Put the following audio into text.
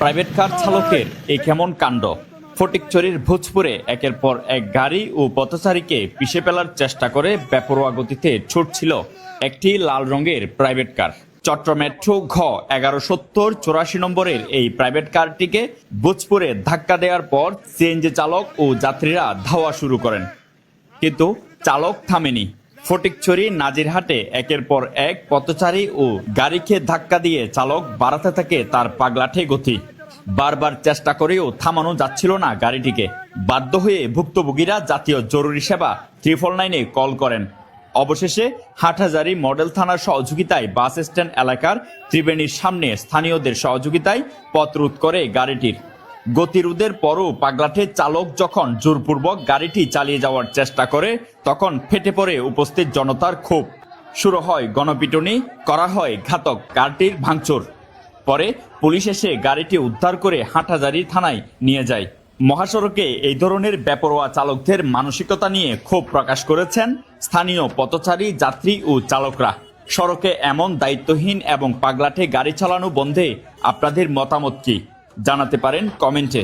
Private car চালকের এই কেমন কাণ্ড। ফটিকছড়ির ভোজপুরে একের পর এক গাড়ি ও পথচারীকে পিষে ফেলার চেষ্টা করে বেপরোয়া গতিতে ছুটছিল একটি লাল রঙের প্রাইভেট কার। চট্টগ্রাম মেট্রো ঘ 1170-84 নম্বরের এই প্রাইভেট কারটিকে ভোজপুরে ধাক্কা দেওয়ার পর সিএনজি চালক ও যাত্রীরা ধাওয়া শুরু করেন, কিন্তু চালক থামেনি। ফটিকছড়ি নাজিরহাটে একের পর এক পথচারী ও গাড়িকে ধাক্কা দিয়ে চালক বাড়াতে থাকে তার পাগলাটে গতি। বারবার চেষ্টা করেও থামানো যাচ্ছিল না গাড়িটিকে। বাধ্য হয়ে ভুক্তভোগীরা জাতীয় জরুরি সেবা 999-এ কল করেন। অবশেষে হাটহাজারী মডেল থানার সহযোগিতায় বাস স্ট্যান্ড এলাকার ত্রিবেণীর সামনে স্থানীয়দের সহযোগিতায় পথ রোধ করে গাড়িটির। গতিরোধের পরও পাগলাটে চালক যখন জোরপূর্বক গাড়িটি চালিয়ে যাওয়ার চেষ্টা করে, তখন ফেটে পড়ে উপস্থিত জনতার ক্ষোভ। শুরু হয় গণপিটুনি, করা হয় ঘাতক কারটির ভাঙচুর। পরে পুলিশ এসে গাড়িটি উদ্ধার করে হাটহাজারী থানায় নিয়ে যায়। মহাসড়কে এই ধরনের বেপরোয়া চালকদের মানসিকতা নিয়ে ক্ষোভ প্রকাশ করেছেন স্থানীয় পথচারী, যাত্রী ও চালকরা। সড়কে এমন দায়িত্বহীন এবং পাগলাটে গাড়ি চালানো বন্ধে আপনাদের মতামত কি জানাতে পারেন কমেন্টে।